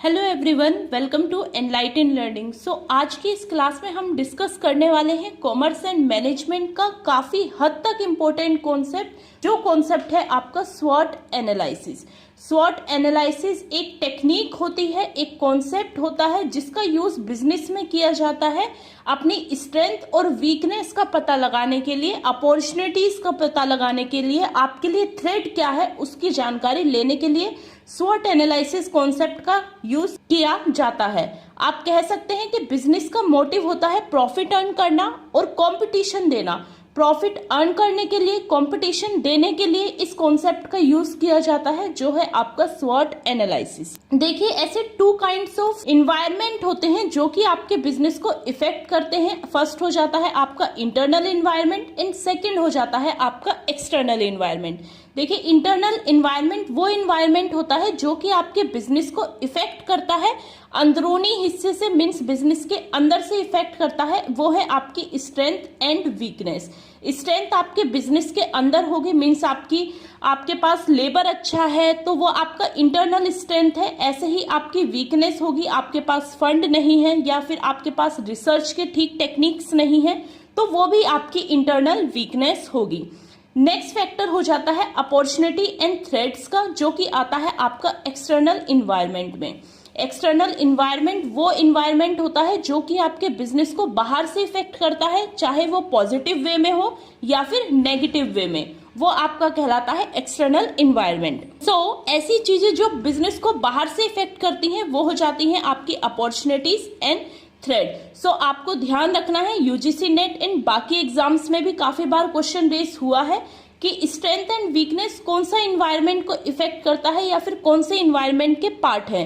Hello everyone, welcome to enlighten learning. आज की इस क्लास में हम डिस्कस करने वाले हैं कॉमर्स एंड मैनेजमेंट का काफ़ी हद तक इम्पोर्टेंट कॉन्सेप्ट, जो कॉन्सेप्ट है आपका स्वॉट एनालिसिस। स्वॉट एनालिसिस एक टेक्निक होती है, एक कॉन्सेप्ट होता है जिसका यूज बिजनेस में किया जाता है अपनी स्ट्रेंथ और वीकनेस का पता लगाने के लिए, अपॉर्चुनिटीज का पता लगाने के लिए, आपके लिए थ्रेट क्या है उसकी जानकारी लेने के लिए स्वॉट एनालिसिस कॉन्सेप्ट का यूज किया जाता है। आप कह सकते हैं कि बिजनेस का मोटिव होता है प्रॉफिट अर्न करना और कंपटीशन देना। प्रॉफिट अर्न करने के लिए, कंपटीशन देने के लिए इस कॉन्सेप्ट का यूज किया जाता है, जो है आपका स्वॉट एनालिसिस। देखिए, ऐसे टू काइंड्स ऑफ इन्वायरमेंट होते हैं जो कि आपके बिजनेस को इफेक्ट करते हैं। फर्स्ट हो जाता है आपका इंटरनल इन्वायरमेंट एंड सेकेंड हो जाता है आपका एक्सटर्नल इन्वायरमेंट। देखिए, इंटरनल इन्वायरमेंट वो इन्वायरमेंट होता है जो कि आपके बिजनेस को इफेक्ट करता है, अंदरूनी हिस्से से, मीन्स बिजनेस के अंदर से इफेक्ट करता है। वो है आपकी स्ट्रेंथ एंड वीकनेस। स्ट्रेंथ आपके बिजनेस के अंदर होगी, मीन्स आपके पास लेबर अच्छा है तो वो आपका इंटरनल स्ट्रेंथ है। ऐसे ही आपकी वीकनेस होगी, आपके पास फंड नहीं है या फिर आपके पास रिसर्च के ठीक टेक्निक्स नहीं है, तो वो भी आपकी इंटरनल वीकनेस होगी। नेक्स्ट फैक्टर हो जाता है अपॉर्चुनिटी एंड थ्रेट्स का, जो कि आता है आपका एक्सटर्नल इन्वायरमेंट में। एक्सटर्नल इन्वायरमेंट वो इन्वायरमेंट होता है जो कि आपके बिजनेस को बाहर से इफेक्ट करता है, चाहे वो पॉजिटिव वे में हो या फिर नेगेटिव वे में, वो आपका कहलाता है एक्सटर्नल इन्वायरमेंट। ऐसी चीजें जो बिजनेस को बाहर से इफेक्ट करती हैं वो हो जाती हैं आपकी अपॉर्चुनिटीज एंड थ्रेड। आपको ध्यान रखना है, यूजीसी नेट एंड बाकी एग्जाम्स में भी काफी बार क्वेश्चन रेस हुआ है कि स्ट्रेंथ एंड वीकनेस कौन सा इन्वायरमेंट को इफेक्ट करता है या फिर कौन से इन्वायरमेंट के पार्ट है।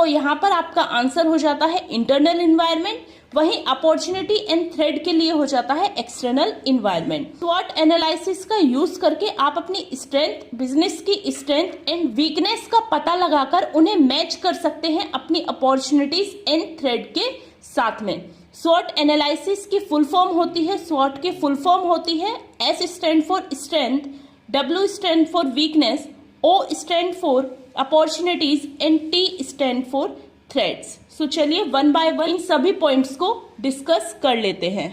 यहाँ पर आपका आंसर हो जाता है इंटरनल इन्वायरमेंट, वहीं अपॉर्चुनिटी एंड थ्रेड के लिए हो जाता है एक्सटर्नल इन्वायरमेंट। स्वॉट एनालिसिस का यूज करके आप अपनी स्ट्रेंथ, बिजनेस की स्ट्रेंथ एंड वीकनेस का पता लगाकर उन्हें मैच कर सकते हैं अपनी अपॉर्चुनिटीज एंड थ्रेड के साथ में। स्वॉट एनालिसिस की फुल फॉर्म होती है, स्वॉट की फुल फॉर्म होती है S stand for strength, W stand for weakness, O stand for opportunities and T stand for threads. चलिए वन बाय वन इन सभी पॉइंट्स को डिस्कस कर लेते हैं।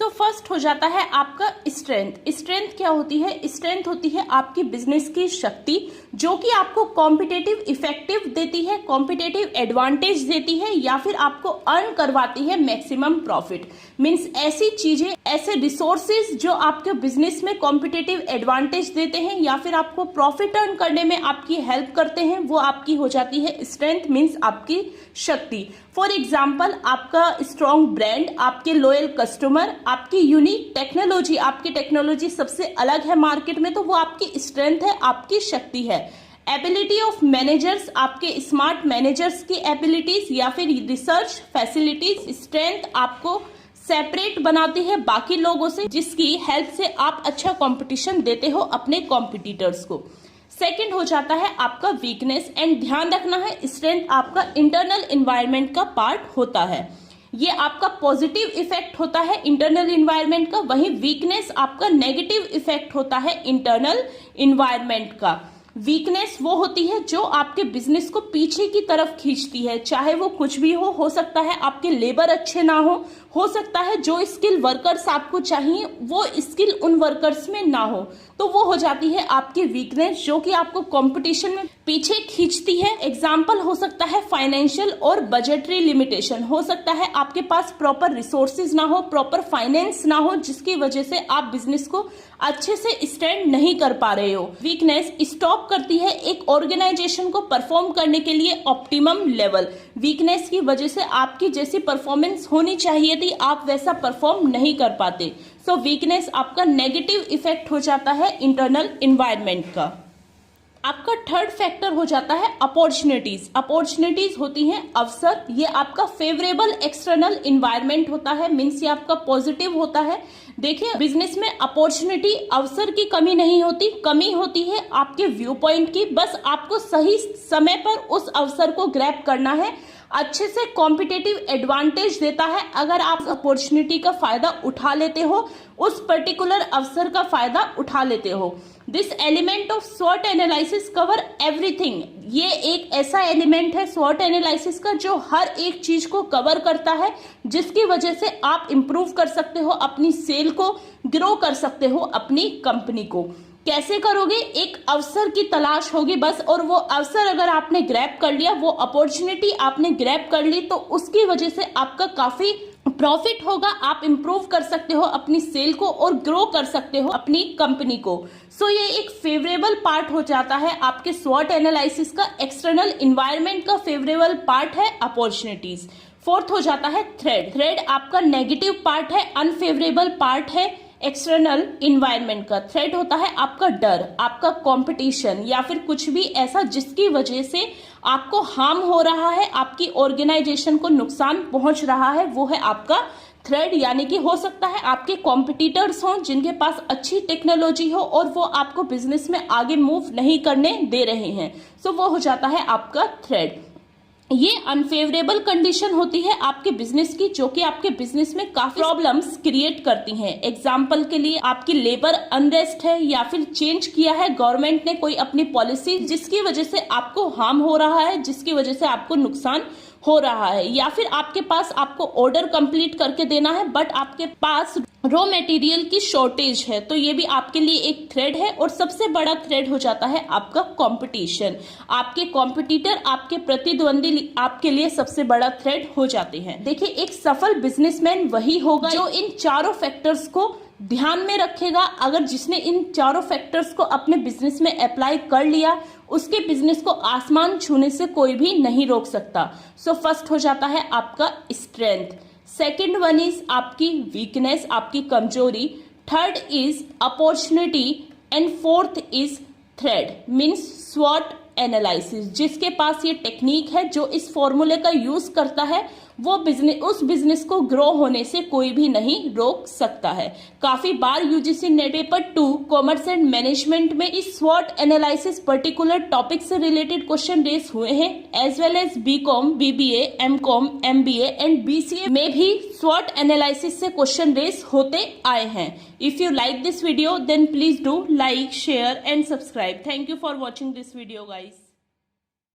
फर्स्ट हो जाता है आपका स्ट्रेंथ। स्ट्रेंथ क्या होती है? स्ट्रेंथ होती है आपकी बिजनेस की शक्ति, जो कि आपको कॉम्पिटेटिव इफेक्टिव देती है, कॉम्पिटेटिव एडवांटेज देती है, या फिर आपको अर्न करवाती है मैक्सिमम प्रॉफिट। मींस ऐसी चीजें, ऐसे रिसोर्सेज जो आपके बिजनेस में कॉम्पिटेटिव एडवांटेज देते हैं या फिर आपको प्रॉफिट अर्न करने में आपकी हेल्प करते हैं, वो आपकी हो जाती है स्ट्रेंथ, मीन्स आपकी शक्ति। फॉर एग्जाम्पल, आपका स्ट्रॉन्ग ब्रांड, आपके लॉयल कस्टमर, आपकी यूनिक टेक्नोलॉजी, आपकी टेक्नोलॉजी सबसे अलग है मार्केट में, तो वो आपकी स्ट्रेंथ है, आपकी शक्ति है। एबिलिटी ऑफ मैनेजर्स, आपके स्मार्ट मैनेजर्स की एबिलिटीज या फिर रिसर्च फैसिलिटीज, स्ट्रेंथ आपको सेपरेट बनाती है बाकी लोगों से, जिसकी हेल्प से आप अच्छा कंपटीशन देते हो अपने कॉम्पिटिटर्स को। सेकंड हो जाता है आपका वीकनेस, एंड ध्यान रखना है स्ट्रेंथ आपका इंटरनल इन्वायरमेंट का पार्ट होता है, ये आपका पॉजिटिव इफेक्ट होता है इंटरनल इन्वायरमेंट का, वहीं वीकनेस आपका नेगेटिव इफेक्ट होता है इंटरनल इन्वायरमेंट का। वीकनेस वो होती है जो आपके बिजनेस को पीछे की तरफ खींचती है, चाहे वो कुछ भी हो सकता है आपके लेबर अच्छे ना हो सकता है जो स्किल वर्कर्स आपको चाहिए वो स्किल उन वर्कर्स में ना हो, तो वो हो जाती है आपकी वीकनेस, जो कि आपको कंपटीशन में पीछे खींचती है। एग्जाम्पल हो सकता है फाइनेंशियल और बजटरी लिमिटेशन, हो सकता है आपके पास प्रॉपर रिसोर्सेज ना हो, प्रॉपर फाइनेंस ना हो, जिसकी वजह से आप बिजनेस को अच्छे से स्टैंड नहीं कर पा रहे हो। वीकनेस स्टॉप करती है एक ऑर्गेनाइजेशन को परफॉर्म करने के लिए ऑप्टिमम लेवल। वीकनेस की वजह से आपकी जैसी परफॉर्मेंस होनी चाहिए थी, आप वैसा परफॉर्म नहीं कर पाते। वीकनेस आपका नेगेटिव इफेक्ट हो जाता है इंटरनल इन्वायरमेंट का। आपका थर्ड फैक्टर हो जाता है अपॉर्चुनिटीज। अपॉर्चुनिटीज होती हैं अवसर, ये आपका फेवरेबल एक्सटर्नल इन्वायरमेंट होता है, मीन्स ये आपका पॉजिटिव होता है। देखिए, बिजनेस में अपॉर्चुनिटी, अवसर की कमी नहीं होती, कमी होती है आपके व्यू पॉइंट की। बस आपको सही समय पर उस अवसर को ग्रैब करना है, अच्छे से कॉम्पिटिटिव एडवांटेज देता है अगर आप अपॉर्चुनिटी का फायदा उठा लेते हो, उस पर्टिकुलर अवसर का फायदा उठा लेते हो। दिस एलिमेंट ऑफ स्वॉट एनालिसिस कवर एवरीथिंग। ये एक ऐसा एलिमेंट है स्वॉट एनालिसिस का जो हर एक चीज को कवर करता है, जिसकी वजह से आप इंप्रूव कर सकते हो अपनी सेल को, ग्रो कर सकते हो अपनी कंपनी को। कैसे करोगे? एक अवसर की तलाश होगी बस, और वो अवसर अगर आपने ग्रैब कर लिया, वो अपॉर्चुनिटी आपने ग्रैब कर ली, तो उसकी वजह से आपका काफी प्रॉफिट होगा। आप इंप्रूव कर सकते हो अपनी सेल को और ग्रो कर सकते हो अपनी कंपनी को। सो ये एक फेवरेबल पार्ट हो जाता है आपके स्वॉट एनालिसिस का। एक्सटर्नल इन्वायरमेंट का फेवरेबल पार्ट है अपॉर्चुनिटीज। फोर्थ हो जाता है थ्रेड। थ्रेड आपका नेगेटिव पार्ट है, अनफेवरेबल पार्ट है एक्सटर्नल इन्वायरमेंट का। थ्रेड होता है आपका डर, आपका कंपटीशन, या फिर कुछ भी ऐसा जिसकी वजह से आपको हार्म हो रहा है, आपकी ऑर्गेनाइजेशन को नुकसान पहुंच रहा है, वो है आपका थ्रेड। यानी कि हो सकता है आपके कॉम्पिटिटर्स हों जिनके पास अच्छी टेक्नोलॉजी हो और वो आपको बिजनेस में आगे मूव नहीं करने दे रहे हैं, सो वो हो जाता है आपका थ्रेड। ये अनफेवरेबल कंडीशन होती है आपके बिजनेस की, जो कि आपके बिजनेस में काफी प्रॉब्लम्स क्रिएट करती हैं। एग्जांपल के लिए आपकी लेबर अनरेस्ट है, या फिर चेंज किया है गवर्नमेंट ने कोई अपनी पॉलिसी जिसकी वजह से आपको हार्म हो रहा है, जिसकी वजह से आपको नुकसान हो रहा है, या फिर आपके पास आपको ऑर्डर कंप्लीट करके देना है बट आपके पास रॉ मटेरियल की शॉर्टेज है, तो ये भी आपके लिए एक थ्रेड है। और सबसे बड़ा थ्रेड हो जाता है आपका कंपटीशन। आपके कॉम्पिटिटर, आपके प्रतिद्वंदी आपके लिए सबसे बड़ा थ्रेड हो जाते हैं। देखिए, एक सफल बिजनेसमैन वही होगा जो इन चारों फैक्टर्स को ध्यान में रखेगा। अगर जिसने इन चारों फैक्टर्स को अपने बिजनेस में अप्लाई कर लिया, उसके बिजनेस को आसमान छूने से कोई भी नहीं रोक सकता। सो फर्स्ट हो जाता है आपका स्ट्रेंथ, सेकेंड वन इज आपकी वीकनेस, आपकी कमजोरी, third is opportunity, and fourth is threat means स्वॉट एनालिसिस। जिसके पास ये टेक्निक है, जो इस फॉर्मूले का यूज करता है, वो बिजनेस, उस बिजनेस को ग्रो होने से कोई भी नहीं रोक सकता है। काफी बार UGC NET paper 2 commerce and management में इस स्वॉट एनालिसिस पर्टिकुलर टॉपिक से रिलेटेड क्वेश्चन रेस हुए हैं, as well as BCom, BBA, MCom, MBA and BCA में भी स्वॉट एनालिसिस से क्वेश्चन रेस होते आए हैं। If you like this video, then please do like, share and subscribe. Thank you for watching this video, guys.